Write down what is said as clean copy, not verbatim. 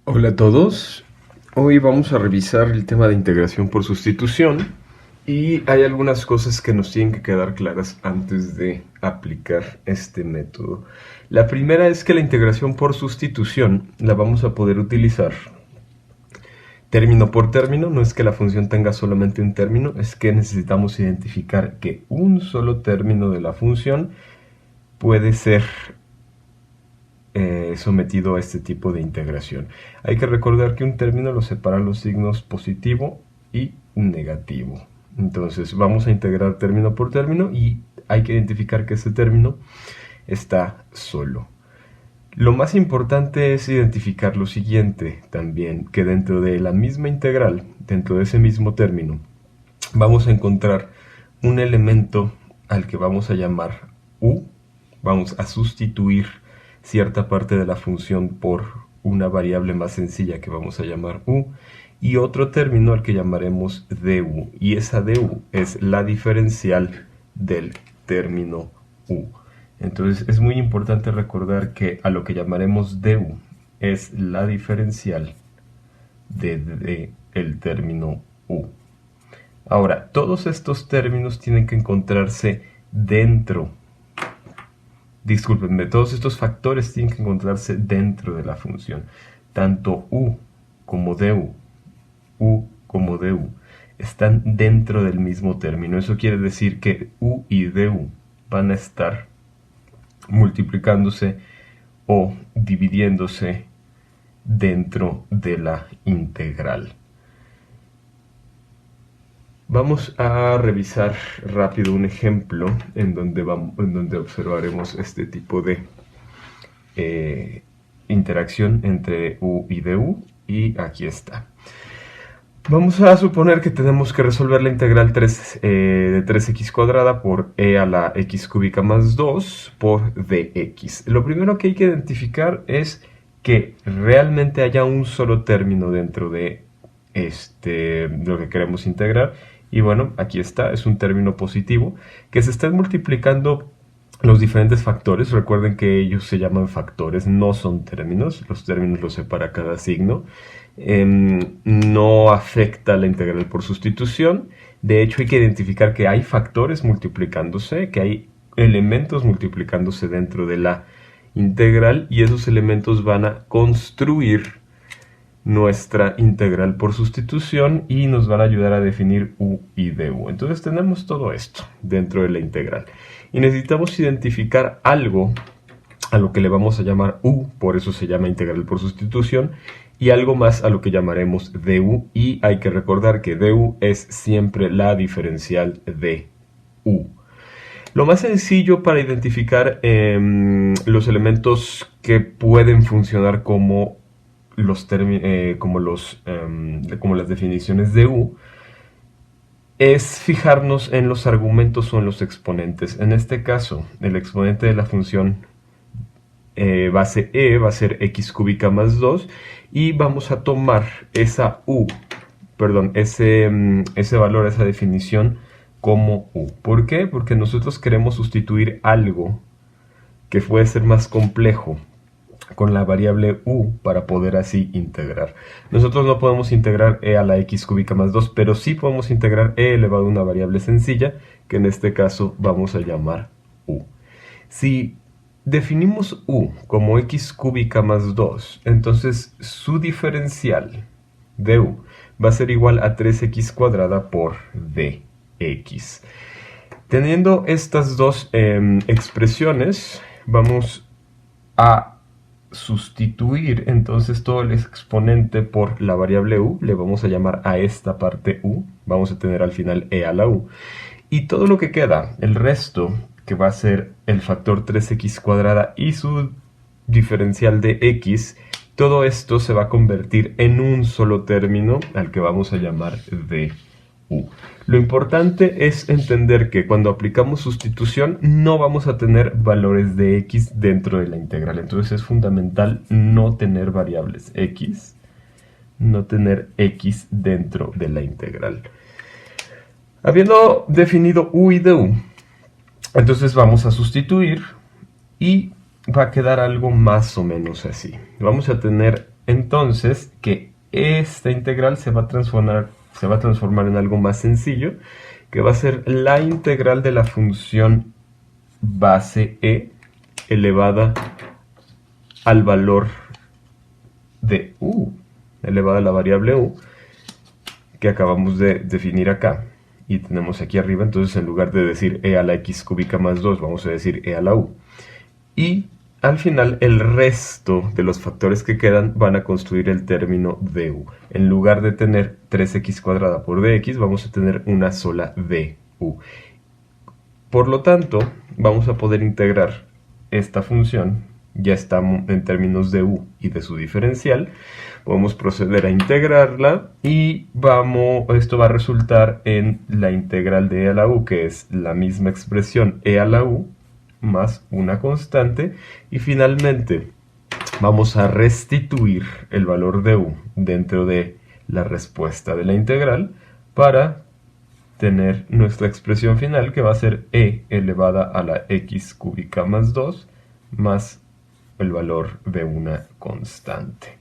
Hola a todos, hoy vamos a revisar el tema de integración por sustitución y hay algunas cosas que nos tienen que quedar claras antes de aplicar este método. La primera es que la integración por sustitución la vamos a poder utilizar término por término. No es que la función tenga solamente un término, es que necesitamos identificar que un solo término de la función puede ser sometido a este tipo de integración. Hay que recordar que un término lo separan los signos positivo y negativo. Entonces vamos a integrar término por término y hay que identificar que ese término está solo. Lo más importante es identificar lo siguiente también, que dentro de la misma integral, dentro de ese mismo término, vamos a encontrar un elemento al que vamos a llamar u. Vamos a sustituir cierta parte de la función por una variable más sencilla que vamos a llamar u, y otro término al que llamaremos du, y esa du es la diferencial del término u. Entonces es muy importante recordar que a lo que llamaremos du es la diferencial el término u. Ahora, todos estos términos tienen que encontrarse dentro. Discúlpenme, todos estos factores tienen que encontrarse dentro de la función. Tanto u como du están dentro del mismo término. Eso quiere decir que u y du van a estar multiplicándose o dividiéndose dentro de la integral. Vamos a revisar rápido un ejemplo en donde observaremos este tipo de interacción entre u y du, y aquí está. Vamos a suponer que tenemos que resolver la integral de 3x cuadrada por e a la x cúbica más 2 por dx. Lo primero que hay que identificar es que realmente haya un solo término dentro de lo que queremos integrar. Y bueno, aquí está, es un término positivo, que se están multiplicando los diferentes factores. Recuerden que ellos se llaman factores, no son términos. Los términos los separa cada signo. No afecta la integral por sustitución. De hecho, hay que identificar que hay factores multiplicándose, que hay elementos multiplicándose dentro de la integral, y esos elementos van a construir nuestra integral por sustitución y nos van a ayudar a definir u y du. Entonces tenemos todo esto dentro de la integral y necesitamos identificar algo a lo que le vamos a llamar u, por eso se llama integral por sustitución, y algo más a lo que llamaremos du, y hay que recordar que du es siempre la diferencial de u. Lo más sencillo para identificar los elementos que pueden funcionar como como las definiciones de u es fijarnos en los argumentos o en los exponentes. En este caso, el exponente de la función base e va a ser x cúbica más 2, y vamos a tomar ese valor, esa definición, como u. ¿Por qué? Porque nosotros queremos sustituir algo que puede ser más complejo con la variable u para poder así integrar. Nosotros no podemos integrar e a la x cúbica más 2, pero sí podemos integrar e elevado a una variable sencilla, que en este caso vamos a llamar u. Si definimos u como x cúbica más 2, entonces su diferencial de u va a ser igual a 3x cuadrada por dx. Teniendo estas dos expresiones, vamos a sustituir entonces todo el exponente por la variable u. Le vamos a llamar a esta parte u. Vamos a tener al final e a la u. Y todo lo que queda, el resto, que va a ser el factor 3x cuadrada y su diferencial de x, todo esto se va a convertir en un solo término al que vamos a llamar du. Lo importante es entender que cuando aplicamos sustitución no vamos a tener valores de x dentro de la integral. Entonces es fundamental no tener variables x, no tener x dentro de la integral. Habiendo definido u y du, entonces vamos a sustituir y va a quedar algo más o menos así. Vamos a tener entonces que esta integral se va a transformar en algo más sencillo, que va a ser la integral de la función base e elevada al valor de u, elevada a la variable u, que acabamos de definir acá. Y tenemos aquí arriba, entonces en lugar de decir e a la x cúbica más 2, vamos a decir e a la u. Y al final el resto de los factores que quedan van a construir el término du. En lugar de tener 3x cuadrada por dx, vamos a tener una sola du. Por lo tanto, vamos a poder integrar esta función, ya estamos en términos de u y de su diferencial, podemos proceder a integrarla y esto va a resultar en la integral de e a la u, que es la misma expresión e a la u más una constante, y finalmente vamos a restituir el valor de u dentro de la respuesta de la integral para tener nuestra expresión final, que va a ser e elevada a la x cúbica más 2 más el valor de una constante.